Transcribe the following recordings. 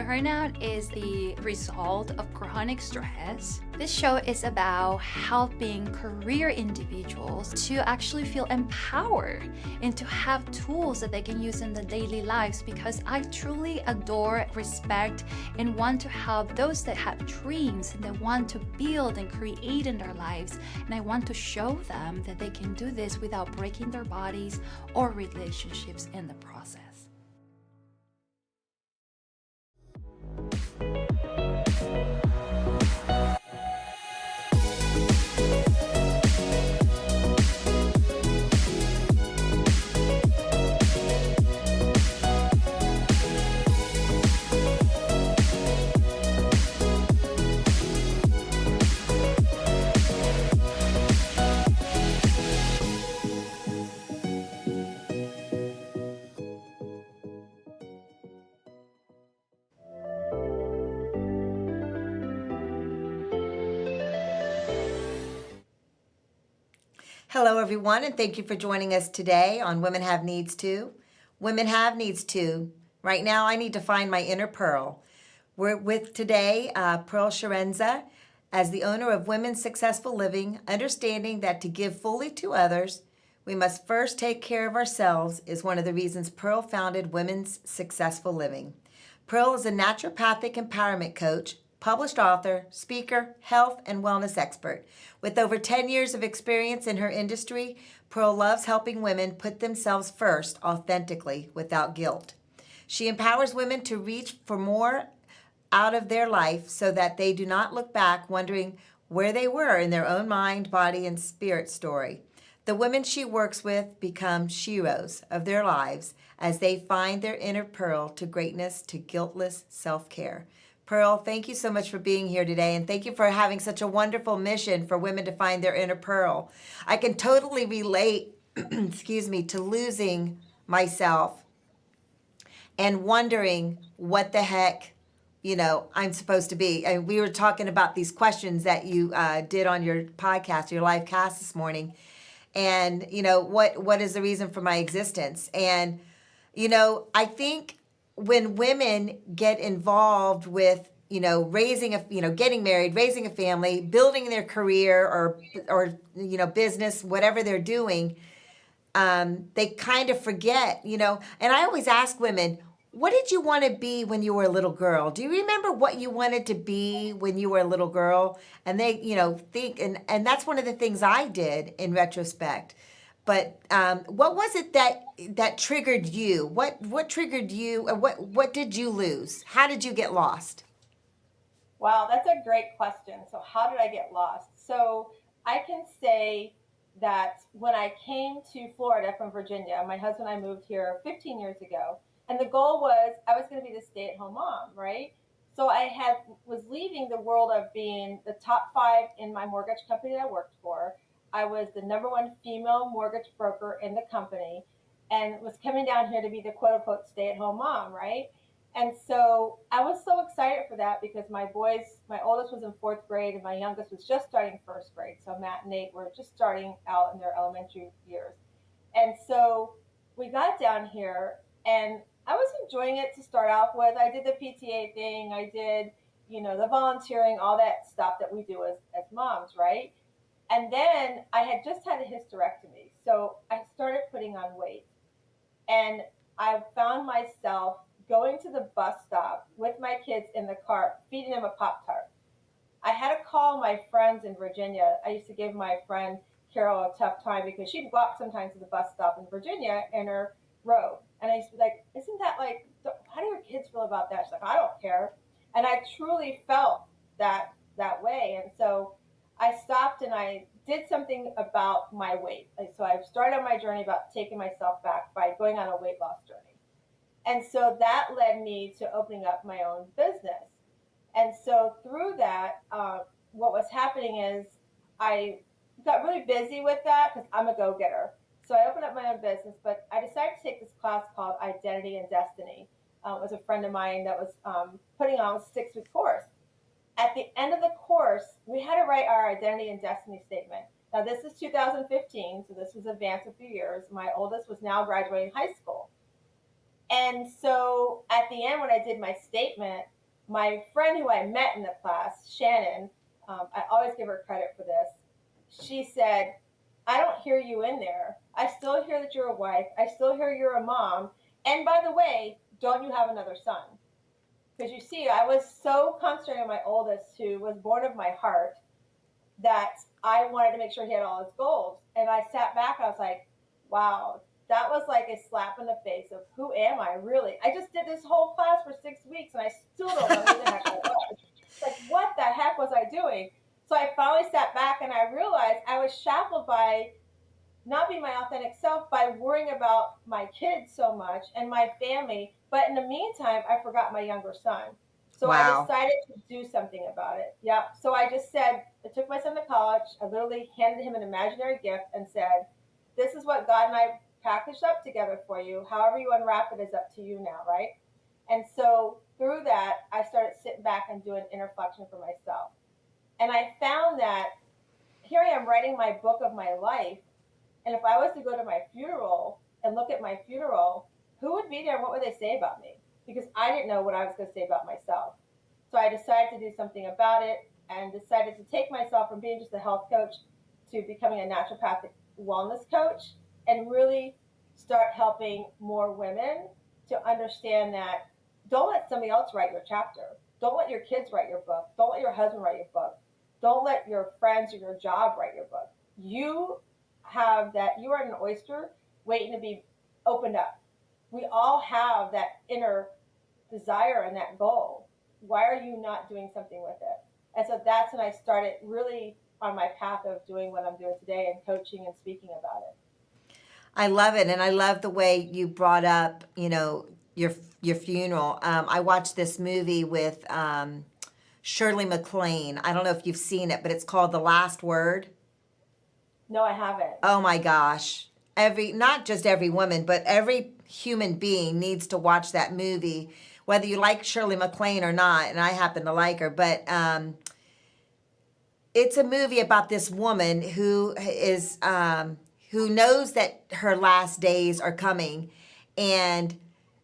Burnout is the result of chronic stress. This show is about helping career individuals to actually feel empowered and to have tools that they can use in their daily lives, because I truly adore, respect, and want to help those that have dreams and that want to build and create in their lives. And I want to show them that they can do this without breaking their bodies or relationships in the process. Hello, everyone, and thank you for joining us today on Women Have Needs Too. Women have needs too. Right now, I need to find my inner Pearl. We're with today Pearl Chiarenza as the owner of Women's Successful Living, understanding that to give fully to others, we must first take care of ourselves is one of the reasons Pearl founded Women's Successful Living. Pearl is a naturopathic empowerment coach, published author, speaker, health and wellness expert. With over 10 years of experience in her industry, Pearl loves helping women put themselves first authentically without guilt. She empowers women to reach for more out of their life so that they do not look back wondering where they were in their own mind, body, and spirit story. The women she works with become sheroes of their lives as they find their inner Pearl to greatness, to guiltless self-care. Pearl, thank you so much for being here today, and thank you for having such a wonderful mission for women to find their inner Pearl. I can totally relate, to losing myself and wondering what the heck, I'm supposed to be. And we were talking about these questions that you did on your podcast, your live cast this morning, and what is the reason for my existence? And I think when women get involved with, raising getting married, raising a family, building their career or business, whatever they're doing, they kind of forget, and I always ask women, what did you want to be when you were a little girl? Do you remember what you wanted to be when you were a little girl? And they, think, and that's one of the things I did in retrospect. But what was it that triggered you? What triggered you? What did you lose? How did you get lost? Wow, that's a great question. So, how did I get lost? So, I can say that when I came to Florida from Virginia, my husband and I moved here 15 years ago, and the goal was I was going to be the stay-at-home mom, right? So was leaving the world of being the top 5 in my mortgage company that I worked for. I was the number 1 female mortgage broker in the company, and was coming down here to be the quote unquote stay-at-home mom, right? And so I was so excited for that because my oldest was in 4th grade and my youngest was just starting 1st grade. So Matt and Nate were just starting out in their elementary years. And so we got down here and I was enjoying it to start off with. I did the PTA thing. I did, the volunteering, all that stuff that we do as moms, right? And then I had just had a hysterectomy. So I started putting on weight. And I found myself going to the bus stop with my kids in the car, feeding them a Pop Tart. I had to call my friends in Virginia. I used to give my friend Carol a tough time because she'd walk sometimes to the bus stop in Virginia in her robe. And I used to be like, isn't that like, how do your kids feel about that? She's like, I don't care. And I truly felt that way. And so I stopped and I did something about my weight. So I started on my journey about taking myself back by going on a weight loss journey. And so that led me to opening up my own business. And so through that, what was happening is I got really busy with that because I'm a go-getter. So I opened up my own business, but I decided to take this class called Identity and Destiny. It was a friend of mine that was putting on a 6-week course. At the end of the course, we had to write our identity and destiny statement. Now, this is 2015, so this was advanced a few years. My oldest was now graduating high school. And so at the end, when I did my statement, my friend who I met in the class, Shannon, I always give her credit for this. She said, I don't hear you in there. I still hear that you're a wife. I still hear you're a mom. And by the way, don't you have another son? Because you see, I was so concentrated on my oldest, who was born of my heart, that I wanted to make sure he had all his goals. And I sat back, I was like, wow, that was like a slap in the face of who am I really? I just did this whole class for 6 weeks and I still don't know who the heck I was. Like, what the heck was I doing? So I finally sat back and I realized I was shackled by not being my authentic self, by worrying about my kids so much and my family. But in the meantime, I forgot my younger son. So I Wow. decided to do something about it. Yeah. So I just said, I took my son to college. I literally handed him an imaginary gift and said, this is what God and I packaged up together for you. However you unwrap it is up to you now, right? And so through that, I started sitting back and doing inner flexion for myself. And I found that here I am writing my book of my life, and if I was to go to my funeral and look at my funeral, who would be there and what would they say about me? Because I didn't know what I was going to say about myself. So I decided to do something about it and decided to take myself from being just a health coach to becoming a naturopathic wellness coach and really start helping more women to understand that don't let somebody else write your chapter. Don't let your kids write your book. Don't let your husband write your book. Don't let your friends or your job write your book. You have that, you are an oyster waiting to be opened up. We all have that inner desire and that goal. Why are you not doing something with it? And so that's when I started really on my path of doing what I'm doing today and coaching and speaking about it. I love it, and I love the way you brought up, your funeral. I watched this movie with Shirley MacLaine. I don't know if you've seen it, but it's called The Last Word. No, I haven't. Oh my gosh. Not just every woman, but every human being needs to watch that movie, whether you like Shirley MacLaine or not, and I happen to like her, but it's a movie about this woman who knows that her last days are coming, and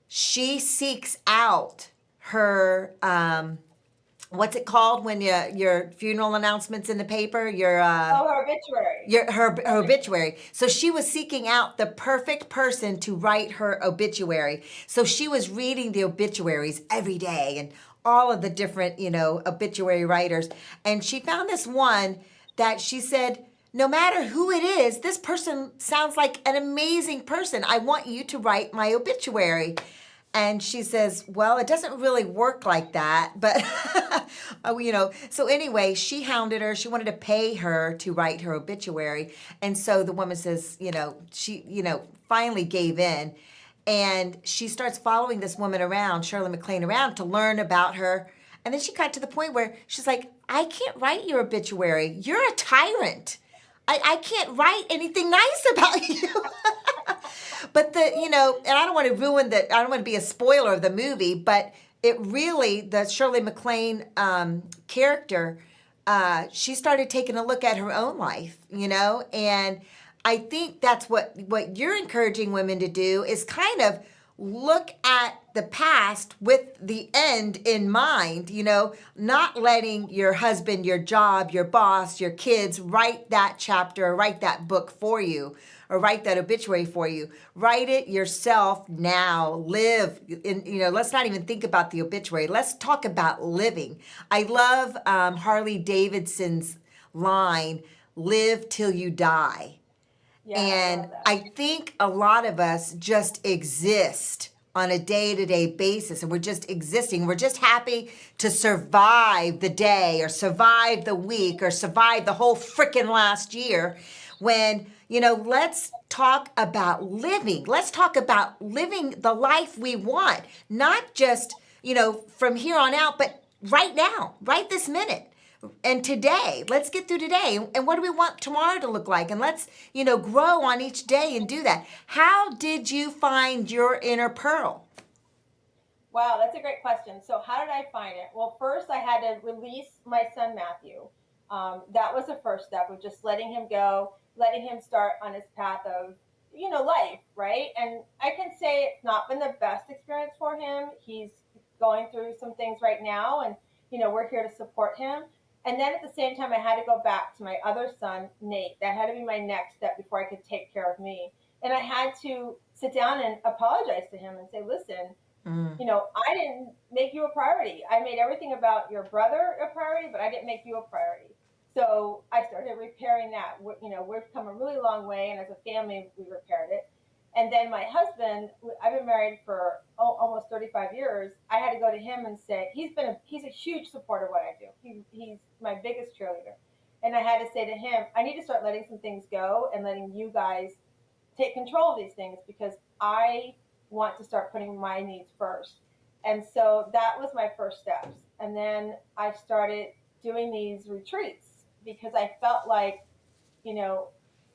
she seeks out her what's it called when your funeral announcements in the paper, Oh, her obituary. her obituary. So she was seeking out the perfect person to write her obituary. So she was reading the obituaries every day and all of the different, obituary writers. And she found this one that she said, no matter who it is, this person sounds like an amazing person. I want you to write my obituary. And she says, well, it doesn't really work like that. But, so anyway, she hounded her. She wanted to pay her to write her obituary. And so the woman says, she, finally gave in. And she starts following this woman around, Shirley MacLaine, around to learn about her. And then she got to the point where she's like, I can't write your obituary. You're a tyrant. I can't write anything nice about you. But and I don't want to I don't want to be a spoiler of the movie, but it really, the Shirley MacLaine character, she started taking a look at her own life, and I think that's what you're encouraging women to do is kind of look at the past with the end in mind, not letting your husband, your job, your boss, your kids write that chapter or write that book for you or write that obituary for you. Write it yourself now. Live in, let's not even think about the obituary. Let's talk about living. I love Harley Davidson's line, live till you die. Yeah, And I think a lot of us just exist on a day-to-day basis, and we're just existing. We're just happy to survive the day or survive the week or survive the whole freaking last year when, let's talk about living. Let's talk about living the life we want, not just, from here on out, but right now, right this minute. And today, let's get through today. And what do we want tomorrow to look like? And let's, grow on each day and do that. How did you find your inner pearl? Wow, that's a great question. So, how did I find it? Well, first, I had to release my son Matthew. That was the first step of just letting him go, letting him start on his path of, life, right? And I can say it's not been the best experience for him. He's going through some things right now, and we're here to support him. And then at the same time, I had to go back to my other son, Nate. That had to be my next step before I could take care of me. And I had to sit down and apologize to him and say, listen, Mm. I didn't make you a priority. I made everything about your brother a priority, but I didn't make you a priority. So I started repairing that. We've come a really long way, and as a family, we repaired it. And then my husband, I've been married for almost 35 years. I had to go to him and say, he's a huge supporter of what I do. He's my biggest cheerleader. And I had to say to him, I need to start letting some things go and letting you guys take control of these things, because I want to start putting my needs first. And so that was my first steps. And then I started doing these retreats because I felt like, you know,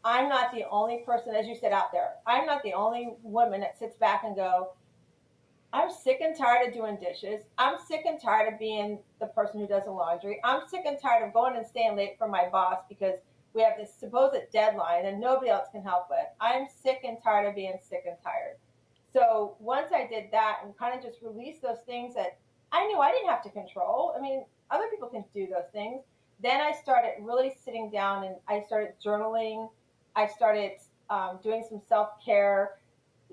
I'm not the only person, as you said, out there. I'm not the only woman that sits back and go, I'm sick and tired of doing dishes. I'm sick and tired of being the person who does the laundry. I'm sick and tired of going and staying late for my boss because we have this supposed deadline and nobody else can help with. I'm sick and tired of being sick and tired. So once I did that and kind of just released those things that I knew I didn't have to control, I mean, other people can do those things. Then I started really sitting down and I started journaling. I started doing some self care,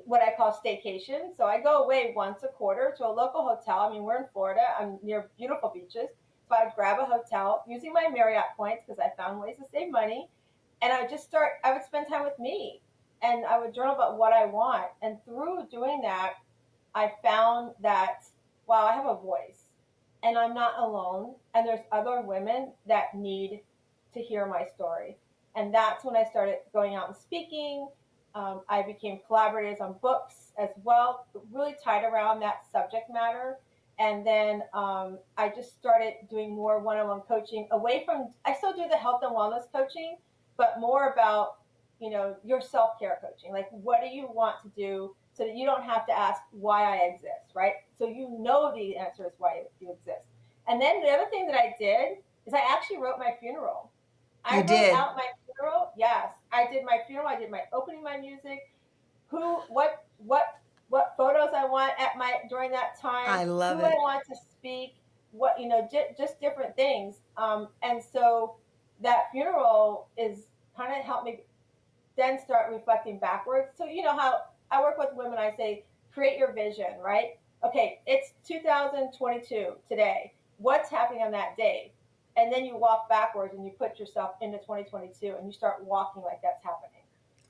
what I call staycation. So I go away once a quarter to a local hotel. I mean, we're in Florida. I'm near beautiful beaches. So I would grab a hotel using my Marriott points because I found ways to save money. And I would spend time with me and I would journal about what I want. And through doing that, I found that, wow, I have a voice and I'm not alone. And there's other women that need to hear my story. And that's when I started going out and speaking. I became collaborators on books as well, really tied around that subject matter. And then I just started doing more one on one coaching away from, I still do the health and wellness coaching, but more about, your self care coaching. Like, what do you want to do so that you don't have to ask why I exist, right? So the answer is why you exist. And then the other thing that I did is I actually wrote my funeral. I You wrote did. out my funeral. Yes, I did my funeral. I did my opening, my music, who, what photos I want at my during that time, I love who I it. want to speak, what just different things. And so that funeral is kind of helped me then start reflecting backwards. So you know how I work with women, I say, create your vision, right? Okay, it's 2022 today. What's happening on that day? And then you walk backwards and you put yourself into 2022 and you start walking like that's happening.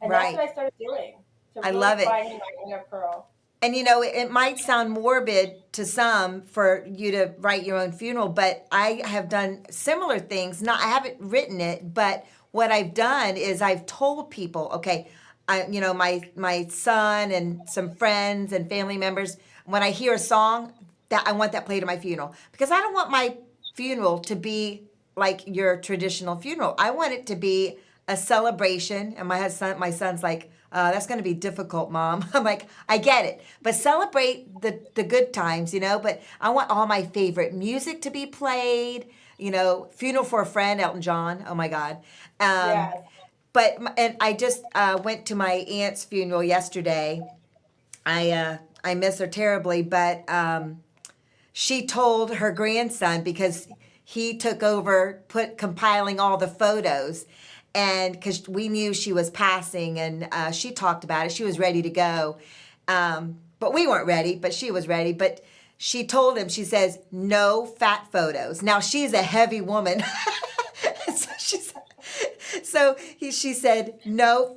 And that's Right. what I started doing to I really love it. finding my inner pearl. And it might sound morbid to some for you to write your own funeral, but I have done similar things. Not, I haven't written it, but what I've done is I've told people, okay, my son and some friends and family members, when I hear a song, that I want that played at my funeral because I don't want my funeral to be like your traditional funeral. I want it to be a celebration. And my son's like, that's going to be difficult, Mom. I'm like, I get it, but celebrate the good times, But I want all my favorite music to be played. Funeral for a Friend, Elton John. Oh my God. Um, Yes. and I just went to my aunt's funeral yesterday. I miss her terribly, but she told her grandson because he took over compiling all the photos, and because we knew she was passing, and she talked about it, she was ready to go, but we weren't ready, but she was ready. But she told him, she says, no fat photos. Now she's a heavy woman. So she said, no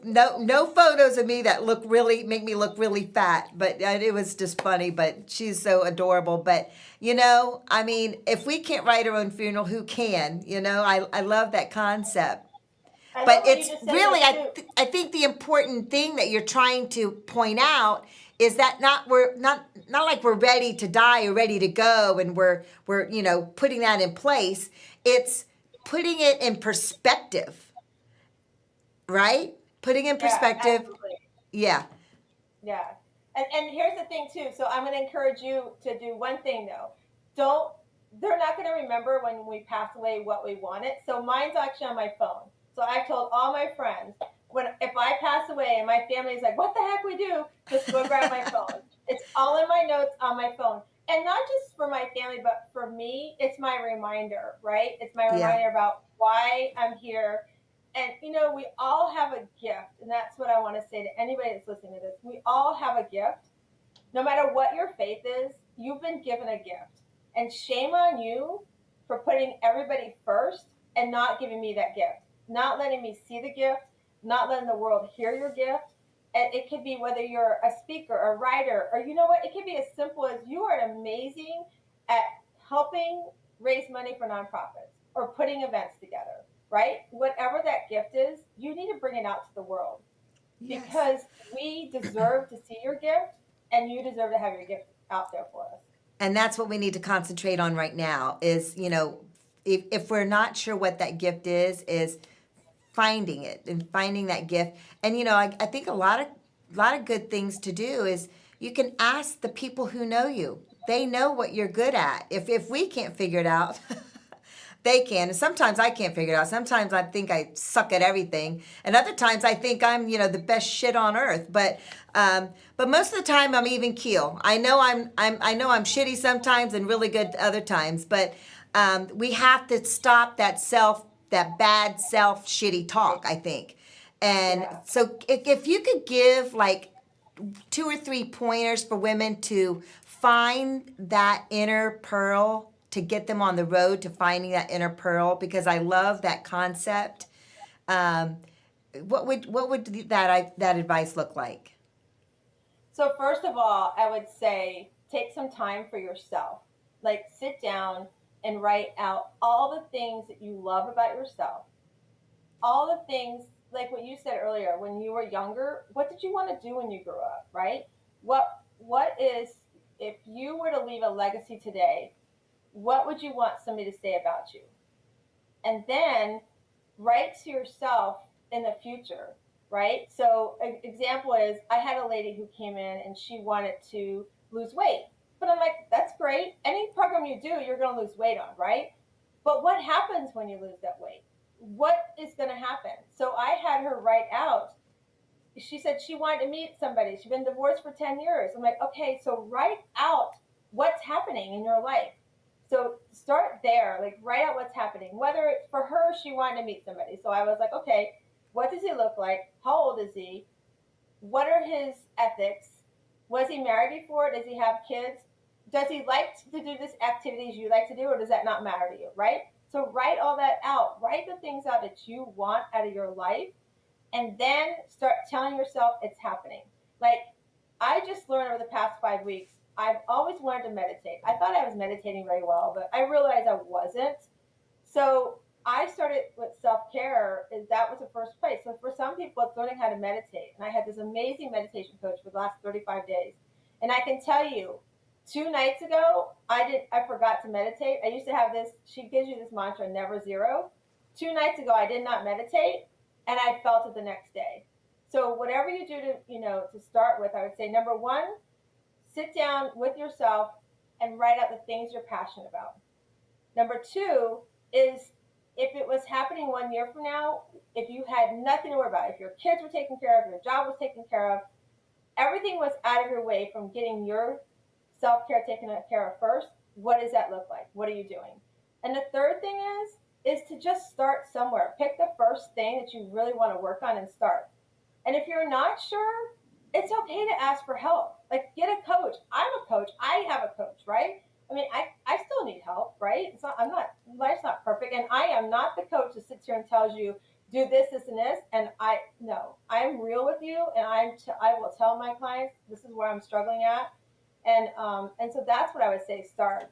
photos of me that make me look really fat. But it was just funny. But she's so adorable. But I mean, if we can't write our own funeral, who can? I love that concept. I But love what you it's just said really, there too. I think the important thing that you're trying to point out is that we're not like we're ready to die or ready to go, and we're putting that in place. It's putting it in perspective, right? Putting in Yeah, perspective. absolutely. Yeah. Yeah. And here's the thing too. So I'm going to encourage you to do one thing though. Don't They're not going to remember when we pass away what we wanted. So mine's actually on my phone. So I've told all my friends, if I pass away and my family's like, "What the heck we do?" Just go grab my phone. It's all in my notes on my phone. And not just for my family, but for me, it's my reminder, right? It's my Yeah. reminder about why I'm here. And, we all have a gift. And that's what I want to say to anybody that's listening to this. We all have a gift. No matter what your faith is, you've been given a gift. And shame on you for putting everybody first and not giving me that gift, not letting me see the gift, not letting the world hear your gift. And it could be whether you're a speaker, a writer, or you know what? It could be as simple as you are amazing at helping raise money for nonprofits or putting events together, right? Whatever that gift is, you need to bring it out to the world Yes. because we deserve to see your gift and you deserve to have your gift out there for us. And that's what we need to concentrate on right now is, if we're not sure what that gift is finding it and finding that gift. And, I think a lot of good things to do is you can ask the people who know you. They know what you're good at. If we can't figure it out, they can. And sometimes I can't figure it out. Sometimes I think I suck at everything, and other times I think I'm, the best shit on earth. But most of the time I'm even keel. I know I'm shitty sometimes and really good other times. But we have to stop that bad self shitty talk, I think. And Yeah. so if you could give like 2 or 3 pointers for women to find that inner pearl, to get them on the road to finding that inner pearl, because I love that concept. Um, what would that advice look like? So, first of all, I would say take some time for yourself. Like, sit down and write out all the things that you love about yourself, all the things like what you said earlier when you were younger. What did you want to do when you grew up, right? What is, if you were to leave a legacy today, what would you want somebody to say about you? And then write to yourself in the future, right? So an example is I had a lady who came in and she wanted to lose weight. But I'm like, that's great. Any program you do, you're going to lose weight on, right? But what happens when you lose that weight? What is going to happen? So I had her write out. She said she wanted to meet somebody. She's been divorced for 10 years. I'm like, okay, so write out what's happening in your life. So start there, like write out what's happening. Whether it's for her, she wanted to meet somebody. So I was like, okay, what does he look like? How old is he? What are his ethics? Was he married before? Does he have kids? Does he like to do this activities you like to do, or does that not matter to you, right? So write all that out. Write the things out that you want out of your life, and then start telling yourself it's happening. Like, I just learned over the past 5 weeks, I've always wanted to meditate. I thought I was meditating very well, but I realized I wasn't. So I started with self care, is that was the first place. So for some people, it's learning how to meditate. And I had this amazing meditation coach for the last 35 days. And I can tell you, 2 nights ago, I forgot to meditate. I used to have this, she gives you this mantra, never zero. 2 nights ago, I did not meditate and I felt it the next day. So whatever you do to, to start with, I would say number one, sit down with yourself and write out the things you're passionate about. Number two is, if it was happening 1 year from now, if you had nothing to worry about, if your kids were taken care of, your job was taken care of, everything was out of your way from getting your self care taken care of first, what does that look like? What are you doing? And the third thing is to just start somewhere. Pick the first thing that you really want to work on and start. And if you're not sure, it's okay to ask for help. Like, get a coach. I'm a coach. I have a coach, right? I mean, I still need help, right? I'm not, life's not perfect. And I am not the coach that sits here and tells you, do this, this, and this. And no, I'm real with you. And I will tell my clients, this is where I'm struggling at. And so that's what I would say, start.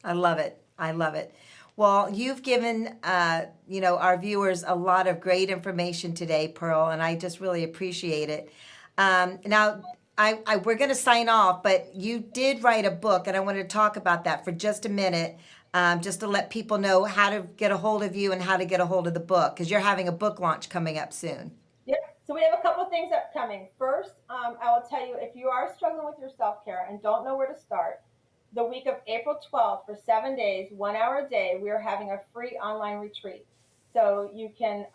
I love it. I love it. Well, you've given our viewers a lot of great information today, Pearl, and I just really appreciate it. Now, we're going to sign off, but you did write a book, and I wanted to talk about that for just a minute, just to let people know how to get a hold of you and how to get a hold of the book, because you're having a book launch coming up soon. Yep. So we have a couple of things upcoming. First, I will tell you, if you are struggling with your self care and don't know where to start, the week of April 12th, for 7 days, 1 hour a day, we are having a free online retreat. So you can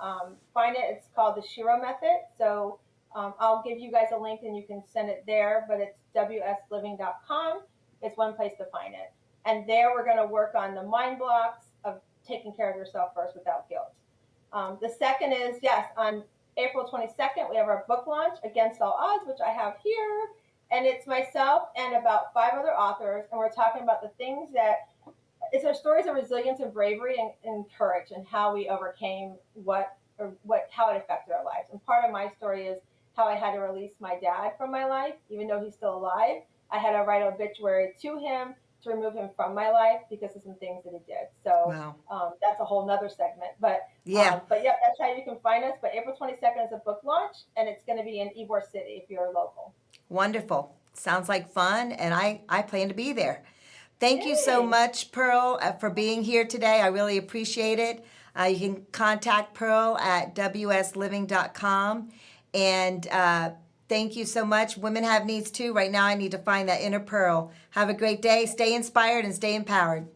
find it. It's called the Shiro Method. So I'll give you guys a link and you can send it there, but it's wsliving.com. it's one place to find it. And there we're going to work on the mind blocks of taking care of yourself first without guilt. The second is, yes, on April 22nd, we have our book launch, Against All Odds, which I have here. And it's myself and about 5 other authors. And we're talking about the things that, it's our stories of resilience and bravery and courage and how we overcame how it affected our lives. And part of my story is how I had to release my dad from my life, even though he's still alive. I had to write an obituary to him to remove him from my life because of some things that he did. So Wow. that's a whole nother segment. Yeah. But yeah, that's how you can find us. But April 22nd is a book launch, and it's going to be in Ybor City if you're local. Wonderful. Sounds like fun, and I plan to be there. Thank you so Yay. much, Pearl, for being here today. I really appreciate it. You can contact Pearl at wsliving.com. And thank you so much. Women have needs too. Right now, I need to find that inner Pearl. Have a great day. Stay inspired and stay empowered.